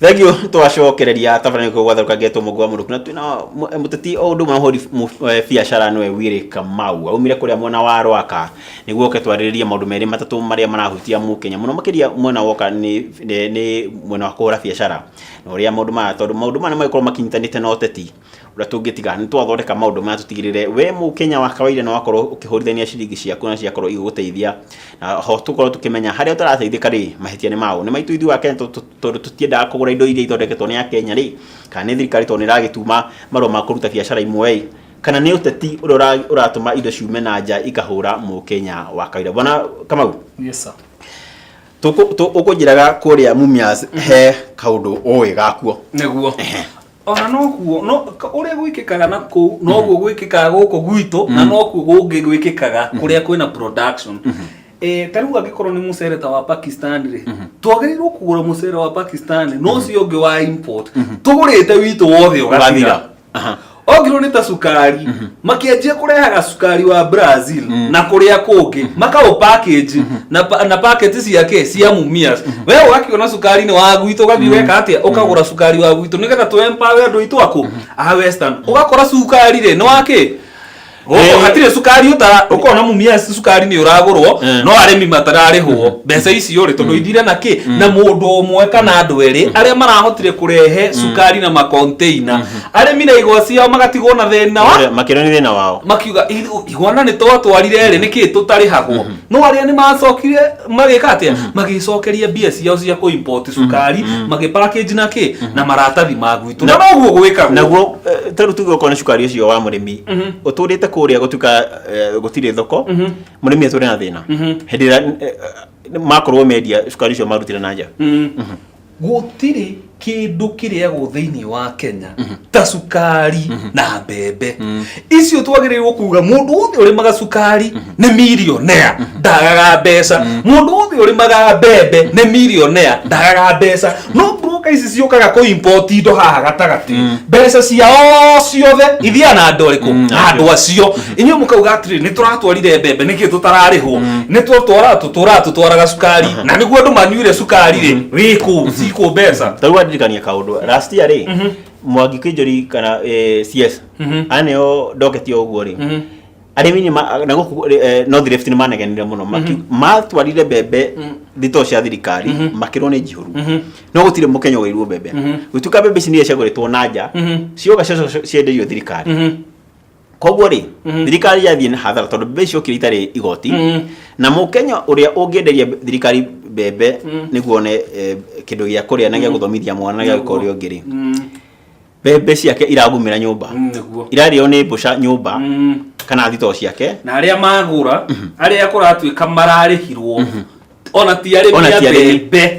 Thegio twacokereria tafadhali kwa gwathruka geto mugwa muruku na twina muteti o ndu mahori biashara nwe Wire Kamau aumire kuria mwena wa Rwaka niguo ke twaririria maundu meri matatu maria marahutia Mukenya muno makiria mwena woka ni mwena wa kura biashara no ria maundu ma tondu maundu mane maikoro makinyitanite na oteti ura tungitiga ni twathondeka maundu ma tutigirire we Mukenya wa kawaida no wakorwo ukihorithania ciringi ciaku na ciakorwo iguteithia na ho tukorwo tukimenya haria utarateithika ri mahitia ni mao ni maitu ithu ake tondu tutiendaga kugura indo iria ithondeketwo ni Kenya ri kana ni thirikari to ni ragituma marwa ma kuruta biashara imwe kana ni uteti uratuma indo ciume na nja ikahura Mukenya wa kawaida bona Kamau. Yes sir. Ukujiraga kuria Mumias he kaundu owe gakuo neguo ona no kuo no uria gwikikaga na ku no guo gwikikaga guko gwito na no kuo gungi gwikikaga kuria kwina production taruga gikorwo ni mucereta wa Pakistan ri twagĩrĩirwo kugura mucere wa Pakistan no cio ngi wa import tugurite witu wothe ugathira ogiro ni ta sukari makianjia kurehaga sukari wa Brazil na kuria kungi makao package na packet ciake cia Mumias wewe wakiona sukari ni wa gwito gathi weka atia ukagura sukari wa gwito nigetha tu empower andu itu aku a Western ugakora sukari ri no wake hatire sukari ukona Mumias sukari ni uragurwo no aremi matararihwo mbeca icio ri tondu ithire na ki na mundu umwe kana andu eri aria marahotire kurehe sukari na ma container aremi na igwa ciao magatigwo na thina wa makironi thina wao makiuga igwana ni twatwarire ri niki tutarihagwo no aria ni macokire magika atia magicokeria mbia ciao cia ku import sukari magipackage na ki na maratathi magwitu na noguo gwika naguo taru tugo kona sukari ucio wa murimi uturite kuria gutuka gutire thoko murimi ature na thina hedira makorwo media sukari cio marutire na nja gutire kindu kiria go thiini wa Kenya ta sukari na mbembe icio twagirirwo kuga mundu wothe uri maga sukari ni millionaire ndagaga mbeca mundu wothe uri maga mbembe ni millionaire ndagaga mbeca no broker ici ciokaga ku import indo haha gatagati mbeca ciao ciothe ithia na ndoriku andu acio inyo mukauga atiri ni turatwarire mbembe niki tutararihwo ni tutwaraga sukari na niguo andu manyuire sukari ri wiku ciku mbeca dirikania kaundu last year ri Mwangi Kinjori kana CS aneo doketio uguo ri arimi ni na guku North Rift ni manegenire muno matwarire bebe thito cia thirikari makirwo ni njihuru no gutire Mukenya wairwo bebe gutuka bebe cinie ciagoretwo na nja cioga cienderio thirikari koguo ri thirikari yathie na hathara tondu bebe cio kiritari igoti na Mukenya uria ungienderia thirikari bebe niguo ne kindu gia kuria na gia guthomithia mwana na gia kuria ngiri bebe ciake iragumira nyumba irario ni mbusha nyumba kana thito ciake na aria magura aria kuratuika mararihirwo ona ti ari bebe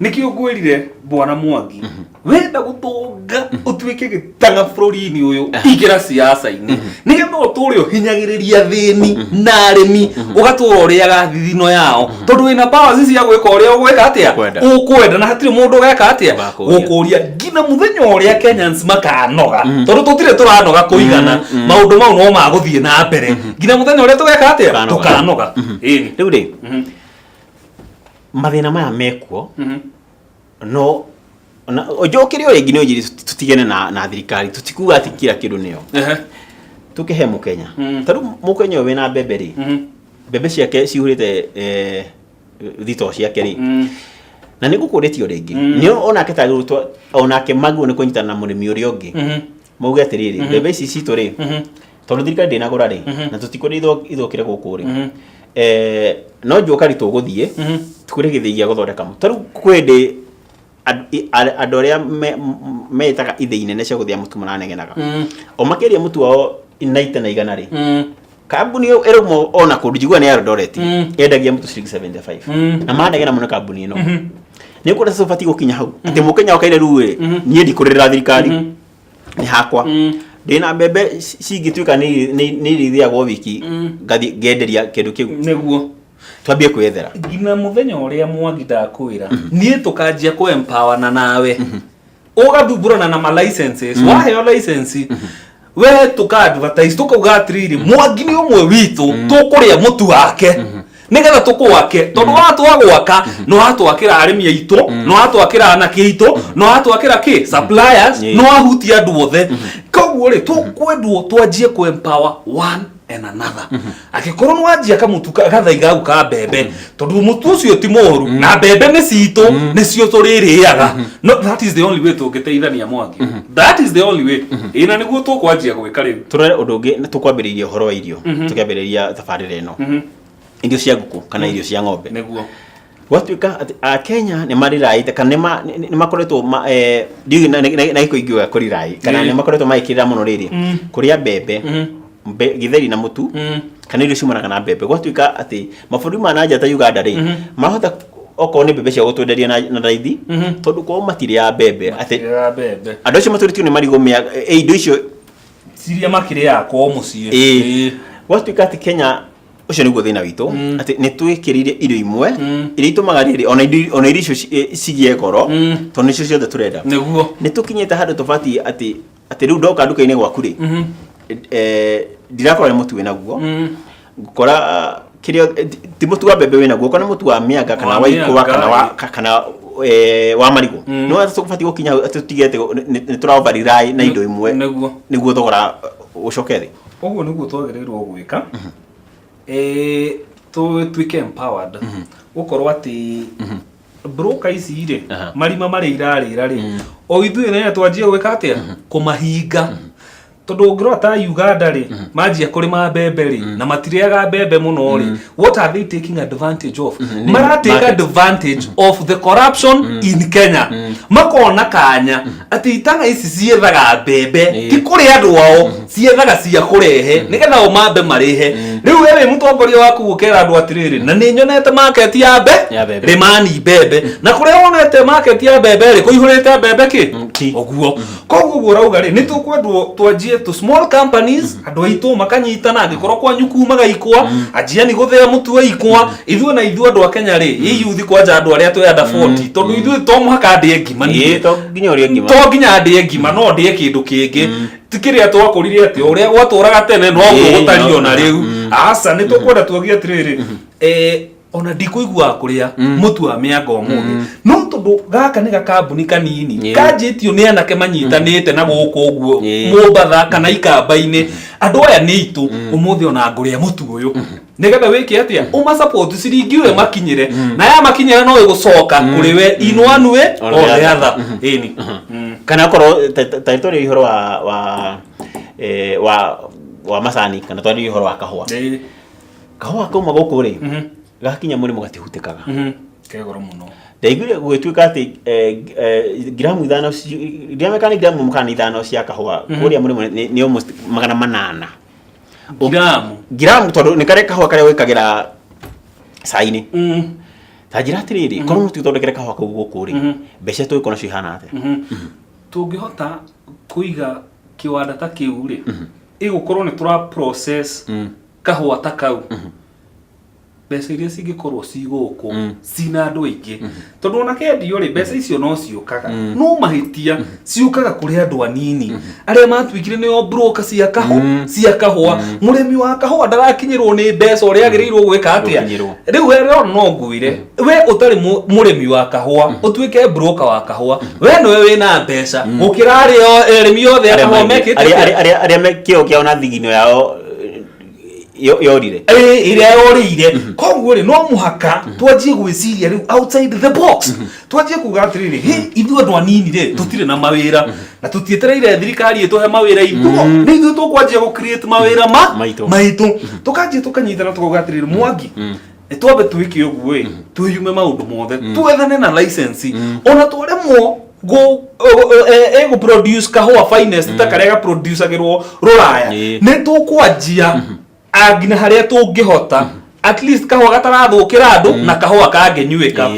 nikio ngwirire bwana Mwangi wenda gutunga utuike gitanga bururi-ini uyu igira siasa-ini nigetha uturi uhinyagiriria thini na aremi ugatura uria gathithino yao tondu wina powers cia gwika uria ugwika atia ukwenda na hatire mundu ugeka atia ukuria ngina muthenya uria Kenyans makanoga tondu tutire turanoga kuigana maundu mau no maguthie na mbere ngina muthenya uria tugeka atia tukanoga ini riu ri mathina maya mekuo no ojokire ore ngine ojiri tutigene na thirikari tutikuga ati kila kindu niyo tukihe Mukenya taru Mukenya we na beberi bebe ciake ciurite thito ciake ri na nigukuritio ringi ni ona ketagirutwa ona ke magu ni kunyitana na murimi uri ungi mauge atiriri bebe ici citu ri tondu thirikari ndina gura ri na tutikuri ithokire guku ri no njoka ritu guthie tukuri githigia guthondeka taru kwende andu aria metaga ithe inene cia guthia mutu maranegenaga o makeria mutu wao inaita na igana ri kambuni eromo ona kundu jigua ni Eldoret endagia mutu ciringi 75 na manegena muno kambuni ino ni kuda sofati gukinya hau ati Mukenya wakaire ruwe nie ndikurira thirikari ni hakwa ndina bebe cingituika ni rithia go wiki ngathi genderia kindu kiu neguo twambie kwethera ngina muthenya uria Mwangi ndakwira nie tukanjia ku empower na nawe ugathumburana na ma licenses waheo license we tuka advertise tukauga atiriri Mwangi ni umwe witu tukuria mutu wake nigetha tukwake tondu watwagwaka no watwakira arimi aitu no watwakira anake aitu no watwakira ki suppliers no wahutia andu othe koguo ri tukwendwo twanjie ku empower one and another akikorwo no wanjia kamutu gathaiga u ka mbembe tondu mutu ucio ti moru na mbembe ni citu ni cio tuririaga no that is the only way tungiteithania Mwangi that is the only way ina niguo tukwanjia gwika riu turere undu ungi tukwambiriria uhoro wa irio tukiambiriria tabarira ino irio cia nguku kana irio cia ng'ombe niguo gwatuika a Kenya ni mariraite kana ni makoretwo ndi na ikoingio kurirai kana ni makoretwo maikirira muno riri kuria mbembe githeri na mutu kana irio ciumanaga na mbembe gwatuika ati mabũrũri ma nanja ta Uganda ri mahota oko ni mbembe cia gutwenderia na raithi tondu kwa matiri ya mbembe ati andu acio maturitio ni marigomia indo icio siria makire ya kwa mucie gwatuika ati Kenya ucio niguo thina witu ati ni twikirire irio imwe iria itumaga riri ona irio icio cigie goro tondu nicio ciothe turenda niguo ni tukinyete handu tofati ati riu ndoka nduka-ini gwaku ri ndirakora ni mutu wina guo ngukora kirio ti mutu wa mbembe wina guo kana mutu wa mianga kana wa ikwa kana wa marigo no ati tukufati gukinya ati tutigete ni turavarirai na indo imwe niguo thogora ucokere oguo niguo twagereirwo gwika twike empowered gukorwo ati broker ici ire marima mari irarira ri o ithuĩ nĩ twanjie gwika atia kumahinga tondu ngirwa ta Uganda ri manjia kurima mbembe ri na matiriaga mbembe muno ri what are they taking advantage of mara take advantage of the corruption in Kenya makona kanya ati itanga ici ciethaga mbembe ti kuri andu ao ciethaga cia kurehe nigetha o mambe marihe riu wewe mutongoria waku gukera andu atiriri na ni nyonete market ya mbembe rimani mbembe na kuria wonete market ya mbembe ri kuihurite mbembe ki oguo koguo rauga ri ni tukwendwo twanjie to small companies andu aitu makanyitana angikorwo kwa nyuku magaikwa ajia ni guthea mutu wa ikwa ithuĩ na ithuĩ andu a Kenya ri iyuthi kwanja andu aria twenda 40 tondu ithuĩ to muhaka ndie ngima ni to nginya uri ngima to nginya ndie ngima no ndie kindu kingi tikiria twakuririe ati uria gwaturaga tene no gutario na riu asa ni tukwenda tuogie atiriri ona ndikuigua kuria mutu wa mianga umuthi no tondu gaka ni gakambuni kanini kanjitio ni anake manyitanite na guku uguo Mombatha kana Ikamba-ini andu aya ni itu umuthi ona nguria mutu uyu nigetha wiki atia uma support ciringi we makinyire na ya makinyira no igucoka kuri we in one way or the other ini kana korwo territory ihoro wa macani kana twari ihoro wa kahua kahua kuma guku ri gakinya muri mugatihutikaga kegoro muno ndaigire gwituika ati gramu 5 ndiamekani gramu mukana 5 cia kahua kuria muri ni almost 800 gramu tondu ni kare kahua kare wikagira saini tajira atiriri korwo mutithondekere kahua kau guku ri mbeca twikona cihana ate tungihota kuiga kiwanda ta kiu ri igukorwo ni tura process kahua ta kau mbeca iria cingikorwo ciguku cina andu aingi tondu ona kendio ri mbeca icio no ciukaga no mahitia ciukaga kuri andu anini aria matwikire nio broker cia kahua murimi wa kahua ndarakinyirwo ni mbeca uria agirirwo gwika atia riu we no nguire we utari murimi wa kahua utwike broker wa kahua we niwe wina mbeca gukira arimi yothe akahua mekite aria mekio kiona thigino yao yorire iria yorire koguo ri no muhaka twanjie gwiciria riu outside the box twanjie kuga atiriri ithuĩ andu anini ri tutire na mawira na tutietereire thirikari ituhe mawira ithuĩ ni ithuĩ tukwanjia gu create mawira maitu tukanjie tukanyitana tukuga atiriri Mwangi twambe twike uguo twiyume maundu mothe twethane na license ona twaremwo go produce kahua finest ta karega produce agirwo ruraya ni tukwanjia agina haria tungihota at least kahua gatarathukira andu na kahua kangenyuika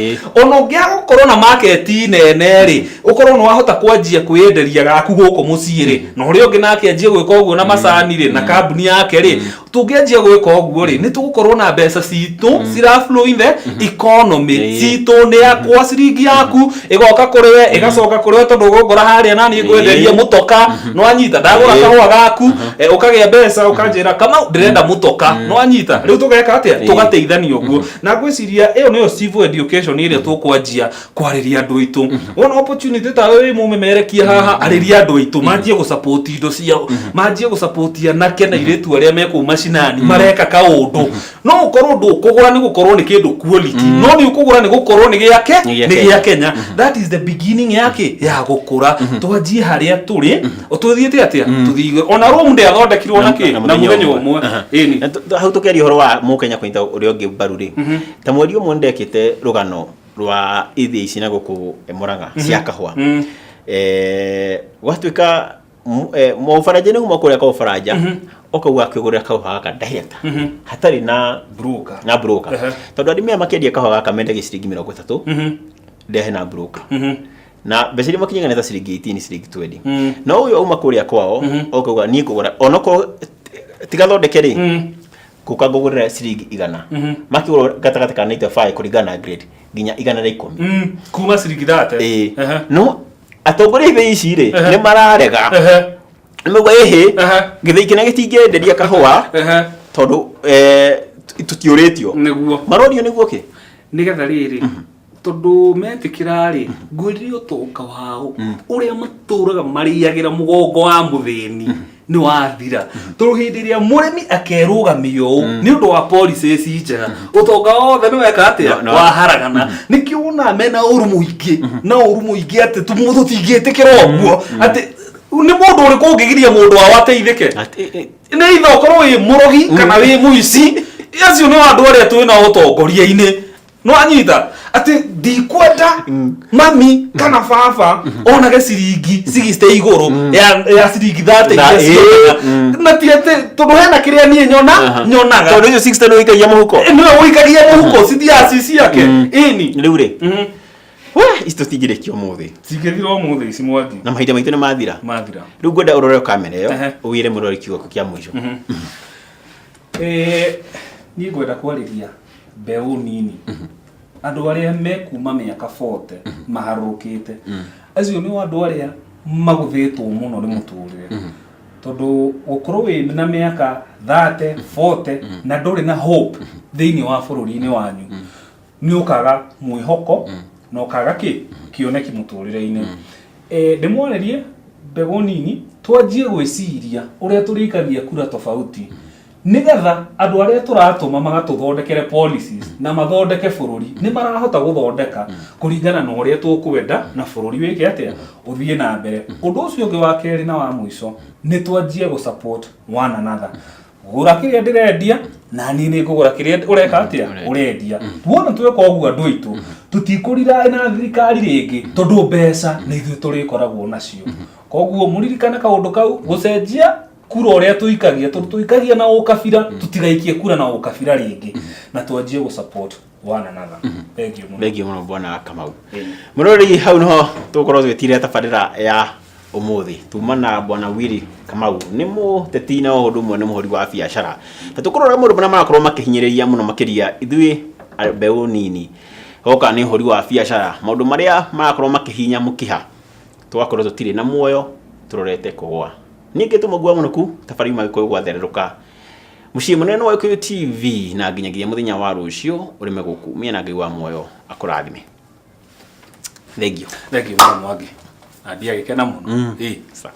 ona ngia gukorwo na market nene ri ukorwo no wahota kwanjia kwienderia gaku guku mucii ri no uri ungi nake anjie gwika uguo na macani ri na kambuni yake ri tungianjia gwika oguo ri ni tugukorwo na mbeca citu cira flow in the economy citu ni yakwa ciringi yaku igoka kuri we igacoka kuri we tondu gukora haria nani ngwenderia mutoka no anyita ndagura kahua gaku ukagia mbeca ukanjira kama ndirenda mutoka no anyita riu tugeka atia tugateithania oguo na ngwiciria iyo niyo civil education iria tukwanjia kwariria andu itu wona opportunity ta we mumemerekia haha ariria andu itu manjie gu support indo ciao manjie gu support anake na iretu aria meku macinani mareka kaundu no ukorwo ndu kugura ni gukorwo ni kindu quality no ni ukugura ni gukorwo ni giake ni gia Kenya that is the beginning yake ya gukura twanjie haria turi ututhiete atia tuthige ona room nde athondekirwo na ki na muthenya umwe ini hau tukeri horo wa Mukenya kwita uria ungi baruri ta mweri umwe ndekite rugano rwa ithi ici na guku Murang'a cia kahua gwatuika Mũfaranja nĩ kuma kũrĩa Mũfaranja okauga akĩgũrĩra kahũa gaka direct hatarĩ na broker tondũ arĩmi aya makĩendia kahũa gaka mendagia ciringi 30 ndehe na broker na mbeca iria makinyanga nĩ ta ciringi 18 ciringi 20 no ũyũ auma kũrĩa kwao okauga niĩ ngũgũra onokorwo tigathondeke rĩ kuka ngũgũrĩra ciringi 100 makĩgũra gatagatĩ ka 95 kũringana na grade nginya 110 kuma ciringi 30 no atongoria ithe ici ri ni mararega nimugwa ehe githii kina gitingeenderia kahua tondu tutiuritio niguo marorio niguo ki nigetha riri tondu metikira ri ngwirire utoka wao uria maturaga mariagira mugongo wa muthini ni wathira tondu hindi ria murimi akerugamio ni undu wa policies njega utonga wothe ni weka atia waharagana nikiona mena urumuingi na urumuingi ati tumuthu tingitikira oguo ati ni mundu uri kungigiria mundu wa wateithike ni itho korwo wi murogi kana wi muici acio ni andu aria twina utongoria-ini no anyita ati ndikwenda mami kana baba onage ciringi 60 iguru ya ciringi 30 na tiete tondu hena kiria nie nyonaga tondu icio 60 no ikagia muhuko no uikagia muhuko citia cici yake ini riu ri we isto tigirikio muthi tigiriro muthi ici mwangi na mahinda maitu ni mathira riu ngwenda urore kamera iyo uire murori kiugo kia mwisho ni ngwenda kwariria mbeu nini andu aria mekuma miaka 40 maharukite acio ni andu aria maguthitwo muno ni muturire tondu ukorwo wi na miaka 30 40 na nduri na hope thiini wa bururi-ini wanyu ni ukaga mwihoko na ukaga kioneki muturire-ini ndimwonerie mbegu nini twanjie gwiciria uria turikagia kura tofauti nigetha andu aria turatuma magatuthondekere policies na mathondeke bururi ni marahota guthondeka kuringana na uria tukwenda na bururi wiki atia uthie na mbere undu ucio ungi wa keri na wa mwisho ni twanjie gu support one another gura kiria ndirendia na ni ni ngugura kiria ureka atia urendia tuona tweka ogu andu aitu tutikurira na thirikari ringi tondu mbeca ni ithu turikoragwo nacio koguo muririkane kaundu kau gucenjia kura uria tuikagia tuikagia na ukabira tutigaikie kura na ukabira ringi na twanjie gu support one another thank you muno bwana Kamau murori hau no tukorwo twitire tabarira ya umuthi tumana bwana Willy Kamau ni muteti na undu mwe ni muhori wa biashara na tukorora mundu bana marakorwo makihinyiriria muno makiria ithui mbeu nini hoka ni hori wa biashara maundu maria marakorwo makihinya mukiha twakorwo tutire na muoyo turorete kugwa ninge tumugwa muno ku tafari magiko gwathereruka muciĩ munene wa Kikuyu TV na nginyagia muthenya wa rucio urime gukumia na ngai wa muoyo akurathime thank you mwangi adia gikena muno sawa